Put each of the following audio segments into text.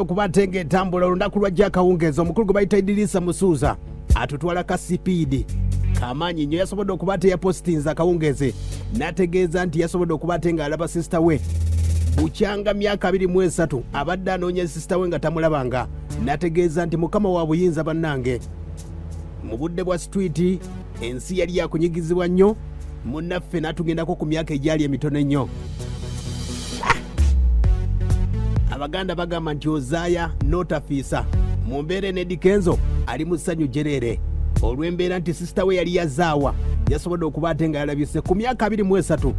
okubatenga entambula olunaku lwajja akawungeezi omukulu gwe bayita Idrisa Musuuza atutwala ka sipiidi kamaanyi nnyo yasobodde okubaate yapositinza akawungeezi n'ategeeza nti yasobodde okubaate ng'alaba sisita we bukyanga myaka 23 abadde anoonya sisita we nga tamulabanga n'ategeeza nti mukama wa buyinza bannange mu budde bwa sitwiti ensi yali yakunyigizibwa nnyo munnaffe n'atugendako ku myaka egyali emitono ennyo. Abaganda bagamba nti ozaaya n'otafiisa mu mbeera Eddy Kenzo ali mu ssanyu jereere olw'embeera nti sisita we yali yazaawa yasobodde okubaate nga yalabise ku myaka 23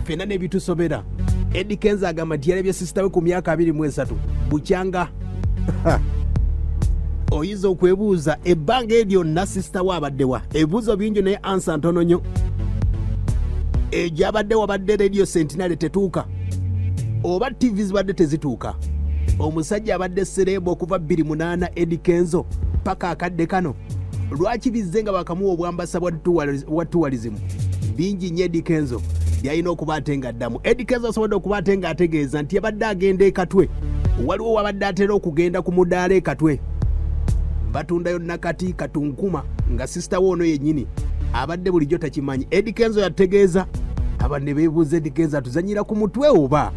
ffenna n'ebitusobera. Eddy Kenzo agamba nti yalabye sisita we ku myaka 23 bukyanga oyinza okwebuuza ebbanga eryonna sisita we abaddewa ebibuuzo bingi naye ansa ntono nnyo egyo abadde wabadde radio sentinale tetuuka oba TV zibadde tezituuka omusajja abadde serebo okuva 28 Eddy Kenzo paka akadde kano lwaki bizze nga bakamuwa obwambasa bwa tourism bingi nnyo Eddy Kenzo yalina okubaate nga addamu. Eddy Kenzo asobodde okubaate nga ategeeza nti yabadde agenda ekatwe waliwo wabadde atera okugenda ku mudaala ekatwe batundayo nakati katunkuma nga sisita we ono yennyini abadde bulijjo takimanyi. Eddy Kenzo yategeeza abanne beebuuza Eddy Kenzo atuzanyira ku mutwe oba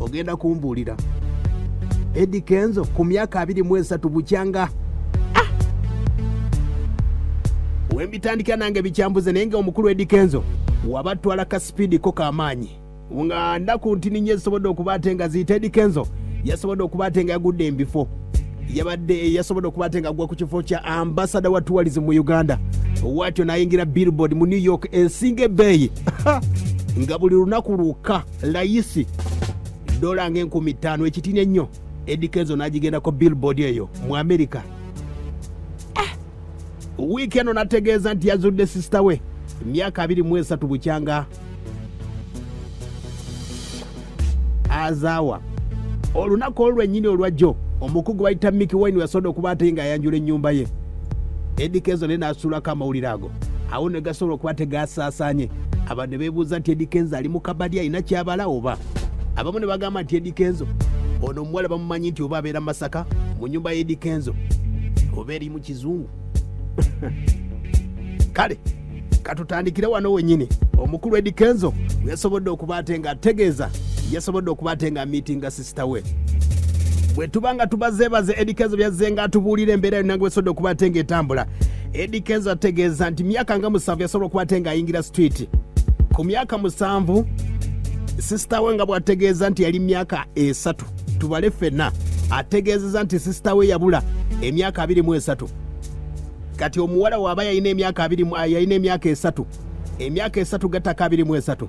ogenda kumbuulira. Eddy Kenzo ku myaka 23 bukyanga wembitandika nange bikyambuze naye nga omukulu Eddy Kenzo wabatwala ka sipiidi ko kamaanyi nga ndaku ntini nnyo zisobodde okubaate nga ziyita. Eddy Kenzo yasobodde okubaate nga yagudde embifo yabadde yasobodde okubaate nga agwa ku kifo kya ambasada wa tourism mu Uganda watyo n'ayingira billboard mu New York ensinga ebbeeyi nga buli lunaku lukka layisi dola nga 50,000 ekitine nnyo. Eddy Kenzo n'agigendako billboard eyo mu America. Wiiki eno n'ategeeza nti yazudde sisita we myaka 23 bukyanga azaawa olunaku olwennyini olwajjo omukugu bayita Mickey Wine yasobodde okubaate nga ayanjula ennyumba ye. Eddy Kenzo naye n'asuulako amawulire ago awo ne gasobola okuba tegasaasaanye abantu ne beebuuza nti Eddy Kenzo ali mu kabadi alina kyabala oba abamu ne bagamba nti Eddy Kenzo ono omuwala bamumanyi nti oba abeera Masaka mu nnyumba ya Eddy Kenzo oba eri mu kizungu. Kale katutandikire wano wennyini omukulu Eddy Kenzo yasobodde okubaate nga ategeeza yasobodde okubaate nga meetinga sisita we bwe tubanga tubazeebaze Eddy Kenzo byazze nga atubuulira embeera yonna gwe yasobodde okubaate nga etambula. Eddy Kenzo ategeeza nti myaka nga 7 yasobodde okubaate nga ayingira street ku myaka 7 sisita we nga bw'ategeeza nti yali myaka 3 tubale ffenna ategeezeza nti sisita we yabula emyaka 23 kati omuwala waba yalina emyaka 3 emyaka 3 gattaka 23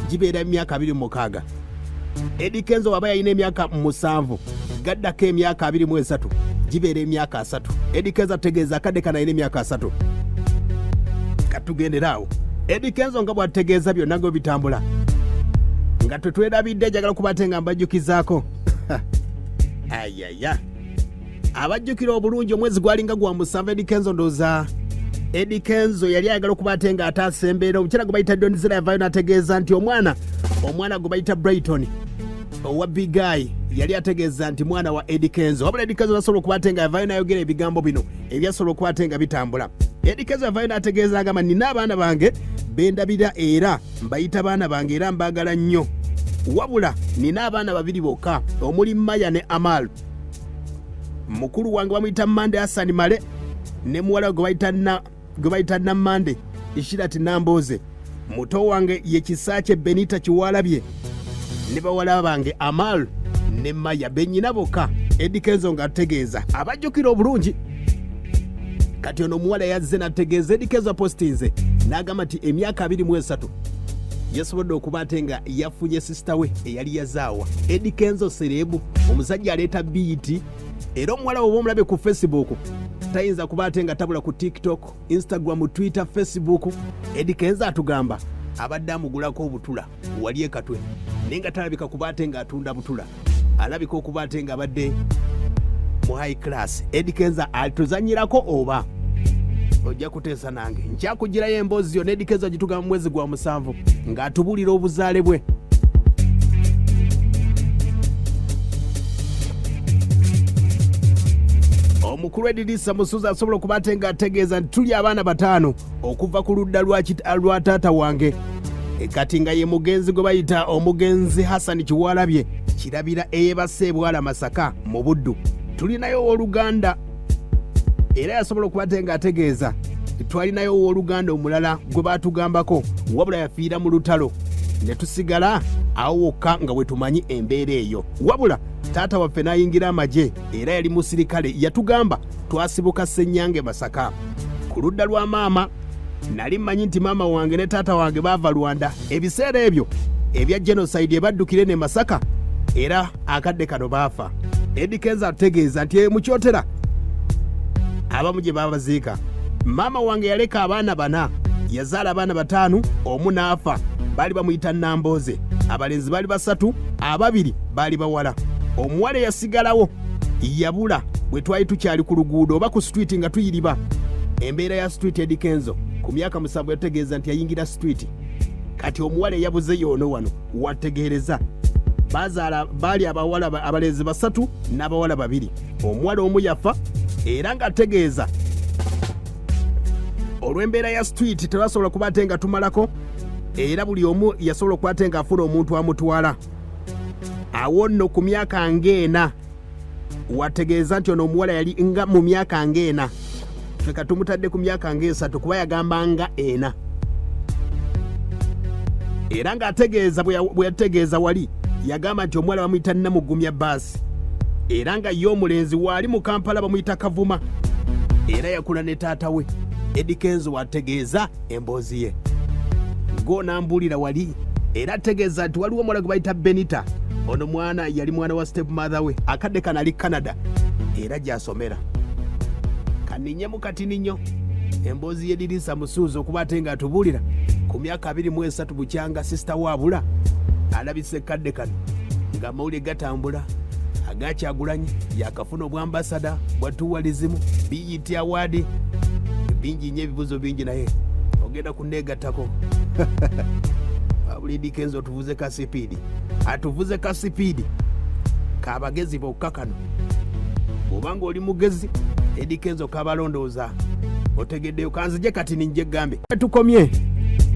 gibeera emyaka 26. Eddy Kenzo waba yalina emyaka 7 gaddako emyaka 23 gibeera emyaka 3. Eddy Kenzo ategeeza akadde kana yalina emyaka 3 katugendera awo. Eddy Kenzo nga bw'ategeeza byonna nga bitambula nga tetwerabidde njagala kubaate nga mbajjukizaako ayaya abajjukira obulungi omwezi gwalinga gwa 7 Eddy Kenzo ndooza Eddy Kenzo yali ayagala okubaate nga ataasa embeera omukyala gwe bayita Donizera yavaayo n'ategeeza nti omwana gwe bayita Brighton owa Bigayi yali ategeeza nti mwana wa Eddy Kenzo wabula Eddy Kenzo nasobola okubaate nga yavaayo n'ayogera ebigambo bino ebyasobola okubaate nga bitambula. Eddy Kenzo yavaayo n'ategeeza agamba nina abaana bange bendabira era mbayita baana bange era mbaagala nnyo wabula nina abaana 2 bokka omuli Maya ne Amal. Mukulu wange bamuyita Mande Hassan Male ne muwala gwe bayita Namande Ishirati Namboze. Muto wange ye Kisaache Benita Kiwalabye ne bawala bange Amal ne Maya bennyina bokka. Eddy Kenzo nga ategeeza abajjukira obulungi kati ono omuwala yazze n'ategeeza Eddy Kenzo apostinze n'agamba nti emyaka 23 yasobodde okubaate nga yafunye sisita we eyali yazaawa. Eddy Kenzo serebu omusajja aleeta biiti era omuwala oba omulabe ku Facebook tayinza kubaate nga tabula ku TikTok, Instagram, Twitter, Facebook. Eddy Kenzo atugamba abadde amugulako obutula wali ekatwe naye nga talabika kubaate nga atunda butula alabika okubaate nga abadde mu high class. Eddy Kenzo atuzanyirako oba ojja kuteesa nange nkyakugirayo emboozi yonna Eddy Kenzo agitugamba mu mwezi gwa 7 ng'atubuulira obuzaale bwe. omukulu Eddy Musuuza asobola okuba ate nga ategeeza nti tuli abaana 5 okuva ku ludda lwa taata wange kati nga ye mugenzi gwe bayita omugenzi Hassan Kiwalabye kirabira eyebase ebwala Masaka mu Buddu. Tulinayo owooluganda era yasobola okuba ate nga ategeeza twalinayo owooluganda omulala gwe baatugambako wabula yafiira mu lutalo ne tusigala awo wokka nga bwe tumanyi embeera eyo. Wabula taata waffe n'ayingira amagye era yali musirikale yatugamba twasibuka Ssenyange Masaka. Ku ludda lwa maama nali mmanyi nti maama wange ne taata wange baava Rwanda ebiseera ebyo ebya genocide ebaddukire ne Masaka era akadde kano baafa. Eddy Kenzo ategeeza nti mukyotera abamu gye babaziika. Maama wange yaleka abaana 4 yazaala abaana 5 omu n'afa baali bamuyita Nambooze. Abalenzi baali 3 2 baali bawala. Omuwala yasigalawo yabula bwe twali tukyali ku luguudo oba ku street nga tuyiriba. Embeera ya street Eddy Kenzo ku myaka 7 yategeeza nti yayingira street kati omuwala yabuze yoono wano wategeereza baali abawala abalenzi 3 n'abawala 2. Omuwala omu yafa era nga ategeeza olw'embeera ya street tebasobola kuba ate nga tumalako era buli omu yasobola okuba ate nga afuna omuntu amutwala. Awo nno ku myaka ng'ena wategeeza nti ono omuwala yali nga mu myaka ng'ena feka tumutadde ku myaka ng'esatu kuba yagamba nga ena era nga ategeeza bwe yategeeza wali yagamba nti omuwala bamuyita Namugumya Baasi era nga ye omulenzi waali mu Kampala bamuyita Kavuma era yakula ne taata we. Eddy Kenzo wategeeza emboozi ye goonambulira wali era ategeeza nti waliwo omuwala gwe bayita Benita. Ono mwana yali mwana wa step mother we akadde kanali Canada era gy'asomera kaninye mu katininyo. Emboozi ye Eddy Musuuza okuba ate nga atubuulira ku myaka 23 bukyanga sister waabula alabise kadde kano nga amawulire gatambula agakyagulanyi yakafuna obwambasada bwa tourism BET award bingi nnyo ebibuzo bingi naye ogenda kuneegattako. Eddy Kenzo tuvuze ka sipiidi atuvuze ka sipiidi kabagezi bokka kano obanga oli mugezi Eddy Kenzo kabalondooza otegeddeyo kanzije kati ninje gambe tukomye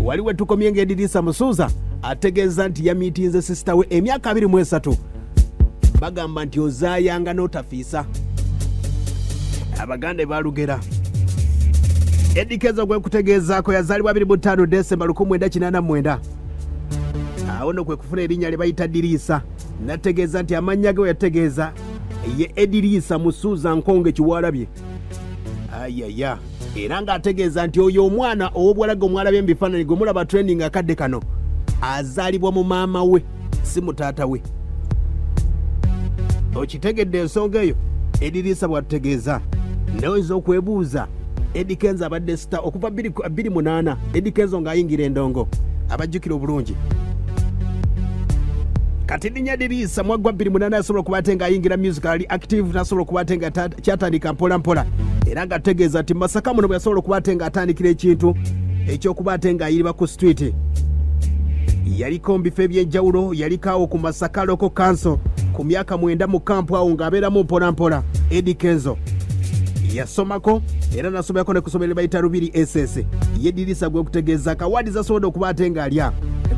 waliwe tukomye nga Eddy Musuuza ategeeza nti yamiitinze sister we emyaka 23 bagamba nti ozaayanga n'otafiisa abaganda balugera. Eddy Kenzo gwe kutegeezaako yazaalibwa 25 Desemba 1989 awo no kwe kufuna erinnya lye bayita Diriisa. Nategeeza nti amannya ge yategeeza ye Eddy Musuuza Nkonge Kiwalabye ayaya era nga ategeeza nti oyo omwana ow'obuwalaga omwalabye mu bifaananyi gwe mulaba training akadde kano azaalibwa mu maama we si mu taata we. Okitegedde ensonga eyo Eddy bw'ategeeza n'oyinza okwebuuza Eddy Kenzo abadde star okuva 28 Eddy Kenzo ng'ayingira endongo abajjukira obulungi kati linnya Eddy mwaggwa 28 asobola okuba ate ng'ayingira musical active nasobola okuba ate nga kyatandika mpola mpola era nga ategeeza nti Masaka muno bwe yasobola okuba ate ng'atandikira ekintu ekyokuba ate ng'ayiriba ku street yaliko mu bifo eby'enjawulo yalikaawo ku Masaka Local Council ku myaka 9 mu kampu awo ng'abeeramu mpola mpola. Eddy Kenzo yasomako era nasomako ne kusomera bayita Rubiri SS ye Eddy gwe kutegeeza kawaadi zasobola okuba ate ng'alya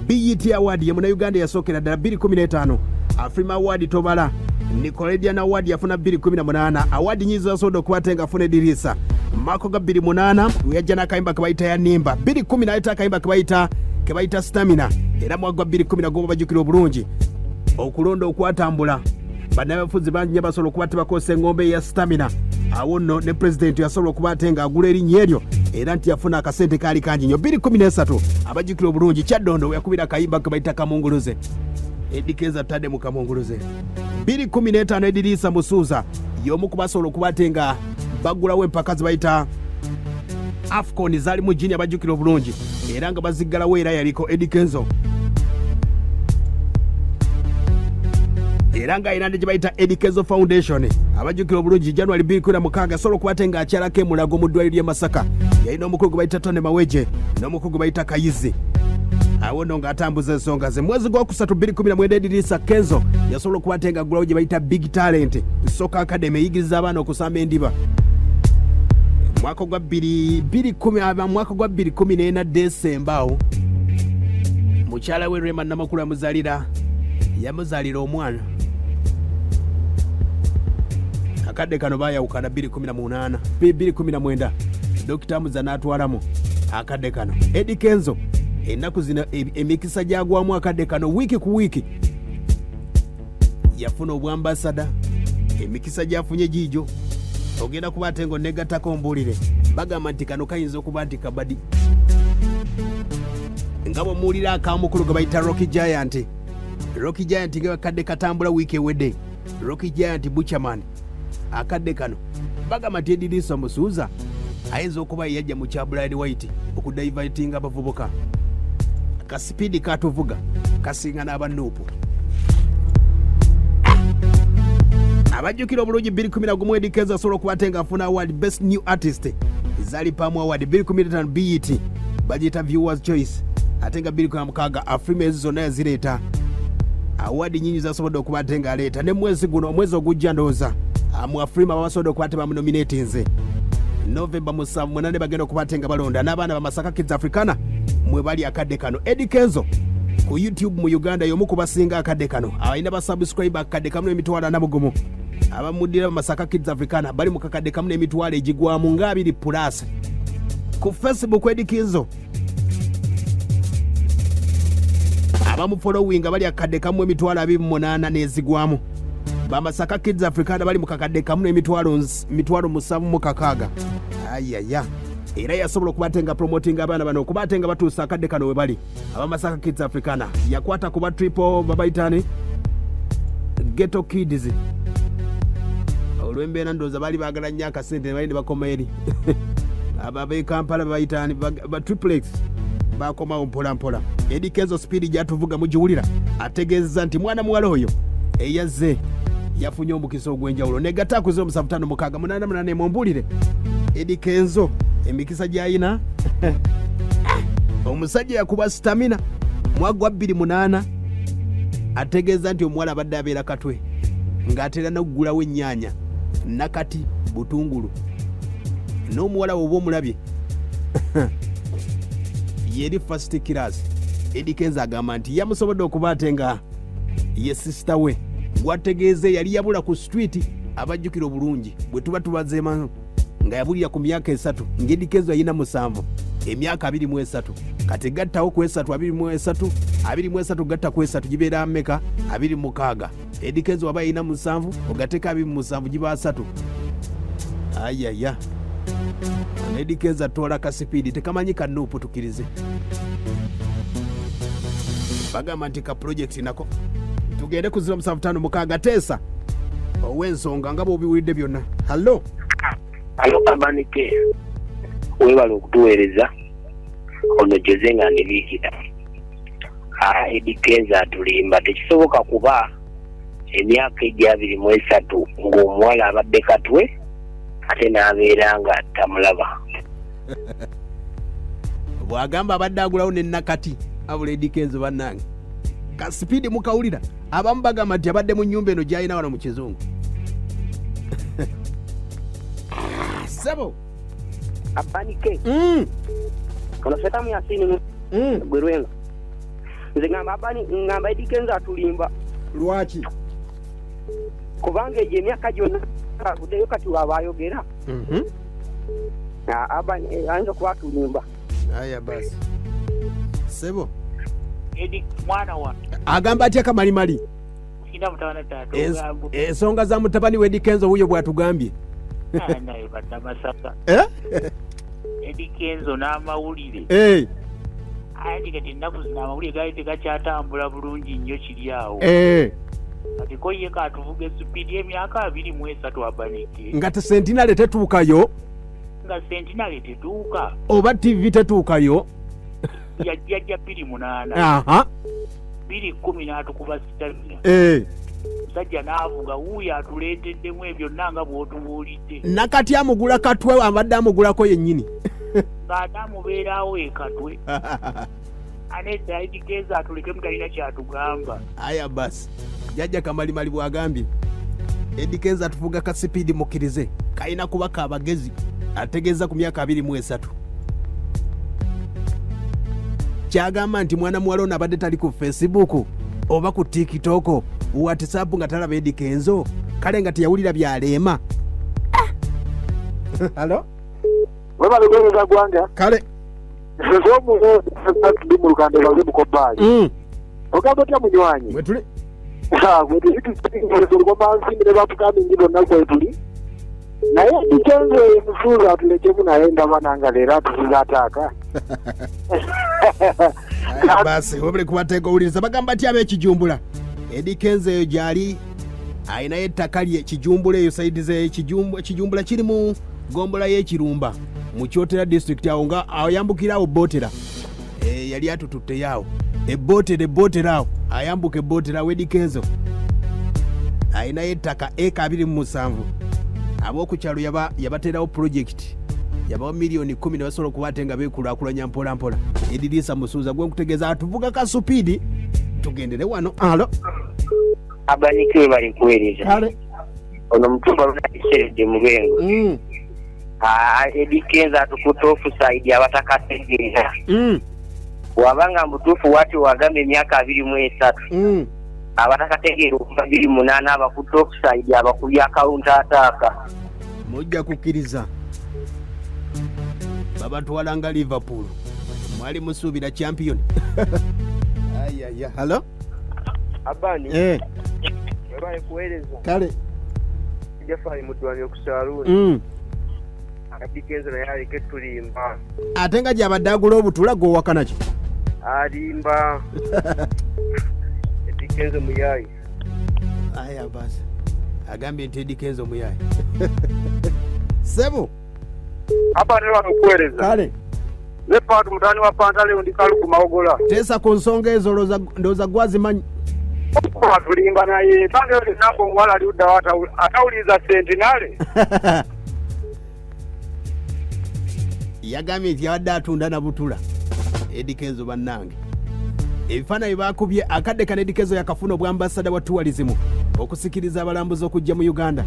BET award ye Munnayuganda yasookera ddala 2015 Afrima award tobala Nickelodeon award yafuna 2018 award nyingi zasobola okuba ate ng'afuna Eddy Mako ga 2008 yajja n'akayimba ke bayita Yanimba 2010 akayimba ke bayita Stamina era mwaggwa 2010 bajjukira obulungi okulonda okwatambula bannabafuzi bangi nnyo basobola okuba tebakozesa engombe ya Stamina awo nno ne president yasobola okuba ate ng'agula erinnya eryo era nti yafuna akasente kaali kangi nnyo. 2013 abajjukira obulungi Kyaddondo yakubira akayimba ke bayita Kamunguluze Eddy Kenzo atadde mu Kamunguluze. 2015 Eddy Musuuza y'omu ku basobola okuba ate nga bagulawo empaka ze bayita AFCON zaali mu Guinea abajjukira obulungi era nga baziggalawo era yaliko Eddy Kenzo era nga ayina ne gye bayita Eddy Kenzo Foundation abajjukira obulungi January 2016 asobola okuba ate ng'akyalako emulago mu ddwaliro ly'e Masaka yalina omukulu gwe bayita Tone Maweje n'omukulu gwe bayita Kayizi awo nno ng'atambuza ensonga ze. Mwezi gwokusatu 2017 Eddy Kenzo yasobola okuba ate ng'aggulawo gye bayita Big Talent Soccer Academy eyigiriza abaana okusamba endiba mwaka gwa 2014 Desemba awo mukyala we Rema Namakula yamuzalira omwana akadde kano bayawukana 2019 Dr. Amuza n'atwalamu akadde kano. Eddy Kenzo ennaku zino emikisa gyagwamu akadde kano wiiki ku wiiki yafuna obwambasada, emikisa gyafunye giijo ogenda kuba ate ng'onegattako mbuulire bagamba nti kano kayinza okuba nti kabadi nga bw'omuwulira akamukulu ge bayita Rocky Giant nga kadde katambula wiiki ewedde. Rocky Giant Butcherman akadde kano bagamba nti Eddy Musuuza ayinza okuba yajja mu kya Brian White okudaivatinga abavubuka. Kasipidi katuvuga kasinga n'abanuupu. Abajjukira obulungi 2011 Eddy Kenzo asobola okuba ate ng'afuna award Best New Artist Zali Pamu Award 2015 BET bagiyita Viewers Choice ate nga 2016 Afrima zonna yazireeta award nyingi zasobodde okuba ate ng'aleeta ne mwezi guno omwezi ogujja ndowooza mu Afrima babasobodde okuba ate bamunominate nze November 7 bagenda okuba ate nga balonda n'abaana ba Masaka Kids Africana mwe bali akadde kano. Eddy Kenzo ku YouTube mu Uganda y'omu ku basinga akadde kano alina basubscribe akadde kamu n'emitwalo 40 abamuddira Masaka Kids Africana bali mu kakadde kamu n'emitwalo egigwamu nga 2+. Ku Facebook Eddy Kenzo abamufollowing bali akadde kamu emitwalo 28 n'ezigwamu. Ba Masaka Kids Africana bali mu kakadde kamu n'emitwalo 7 ayaya era yasobola okuba ate nga promoting abaana bano okuba ate nga batuusa akadde kano we bali. Aba Masaka Kids Africana yakwata kuba triple babayitani Ghetto Kids olw'embeera ndowooza bali baagala nnyo akasente bali ne bakoma eri aba b'e Kampala babayitani ba triplex bakomawo mpolampola. Eddy Kenzo speed gyatuvuga mugiwulira ategeeza nti mwana muwala oyo eyazze yafunye omukisa ogw'enjawulo negatta ku 0756 mumbuulire Eddy Kenzo emikisa gy'ayina omusajja yakuba stamina mwagwa 28 ategeeza nti omuwala abadde abeera katwe ng'atera n'okugulawo ennyaanya nakati butungulu n'omuwala oba omulabye yeri first class. Eddy Kenzo agamba nti yamusobodde okuba ate nga ye sister we gwategeeze yali yabula ku street abajjukira obulungi bwe tuba tubazeema nga yabulira ku myaka 3 ng'Eddy Kenzo ayina 7 emyaka 23 kati gattawo ku 3 23 gatta ku 3 gibeera mmeka 26. Eddy Kenzo waba ayina 7 ogateeka 27 giba 3 ayaya. Eddy Kenzo atwala ka speed tekamanyi kanuupu tukirize bagamba nti ka project nako tugende ku 0756 teesa ow'ensonga nga bw'obiwulidde byonna. Hallo Amanike webala okutuweereza ono Jose nga ndibiikira Eddy Kenzo atulimba tekisoboka kuba emyaka egya 23 ng'omuwala abadde katwe ate n'abeera nga tamulaba bw'agamba abadde agulawo nennakati abula Eddy Kenzo bannange ka speed mukawulira abamu bagamba nti abadde mu nnyumba eno gy'alina wano mu Kizungu. Sebo Abanike kono setamu yasini gwerwenga nze ngamba Eddy Kenzo atulimba lwaki kubanga egyo emyaka gyonna aguddeyo kati wabayogera ayinza okuba atulimba. Aya basi Sebo Eddy mwana wa agamba atya kamalimali sina mutawana tato ensonga za mutabani we Eddy Kenzo wuyo bw'atugambye naye badda Masaka Eddy Kenzo n'amawulire ati kati ennaku zino amawulire gaali tegakyatambula bulungi nnyo kiri awo kati ko ye kaatuvuga esupidi y'emyaka 23 Abanike nga Sentinale tetuukayo nga Sentinale tetuuka oba TV tetuukayo yajja 28 210 n'atukuba sitamina musajja n'avuga wuuyo atuleeteddemu ebyo nanga bw'otubuulidde nakati amugula katwe abadde amugulako yennyini ng'ate amubeerawo ekatwe anedda Eddy Kenzo atulekemu talina kyatugamba. Aya basi jajja kamalimali bw'agambye Eddy Kenzo atuvuga ka speed mukkirize kayina kubaka abagezi ategeeza ku myaka 23 kyagamba nti mwana muwala ono abadde tali ku Facebook oba ku TikTok WhatsApp nga talaba Eddy Kenzo kale nga teyawulira byaleema. Halo weba lugenda gwanga kale sezo mu Muganda baze mukobaye ogamba tya munywanyi mwetuli gwe tuzikizo kwa manzi ne bapukambi ngido nakwe tuli naye Kenzo emusuza atulekemu naenda bananga lera tuzataka. Basi obule kubateka uliza bagamba ti abekijumbula Eddy Kenzo eyo gyali ayina ettaka lye kijumbula eyo saidi ze ekijumbula kiri mu gombola y'ekirumba mu Kyotera district awo nga ayambukira awo Botera yali atututte yawo Botera awo ayambuke Botera Eddy Kenzo ayina ettaka eka 27 ab'okukyalo yabaterawo project yabawo miliyoni 10 ne basobola okubatenga beekulakulanya mpola mpola. Edirisa musuuza gwe nkutegeeza atuvuga ka supidi tugendere wano. Alo abanikwe bali kuweereza kale ono mutumba lunakiseredde mubengo Eddy Kenzo atukuta offside abatakategeera wabanga mutuufu wati wagamba emyaka 23 abatakategeera okuva 28 abakuta offside abakubya akawunta ataaka mujja kukkiriza babatwalanga Liverpool mwali musuubira champion. Ayaya halo abani bali kuweereza kale jafari mudwani okusaluni Eddy Kenzo naye aleke tulimba ate nga gyabadde agula obutula gwowakana ki alimba Eddy Kenzo muyayi aya basi agambye nti Eddy Kenzo muyayi sebo apa ne bakuweereza kale ne patu mutani wa pantale ndi kalu kumaogola tesa ku nsonga ezo ndoza gwazimanyi tulimba naye bande nabo Omuwala ali udda atawuliza sentinale yagambye nti yabadde atunda na butula Eddy Kenzo bannange ebifaananyi bakubye akadde kana Eddy Kenzo yakafuna obwambasada wa tourism okusikiriza abalambuzi okujja mu Uganda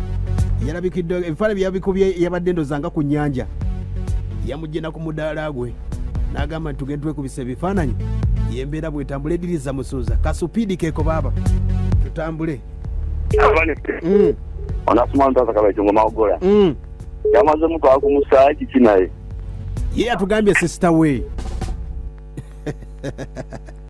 yalabikidde ebifaananyi byabikubye yabadde ndozanga ku nnyanja yamujjena ku mudaala gwe n'agamba nti tugende twekubisa ebifaananyi yembeera bwetambula ediriza musuuza kasupidi keeko baaba tutambule onasoma ntaza kabajongo maogola yamaze mtu akumusaaki kinaye ye atugambye sister we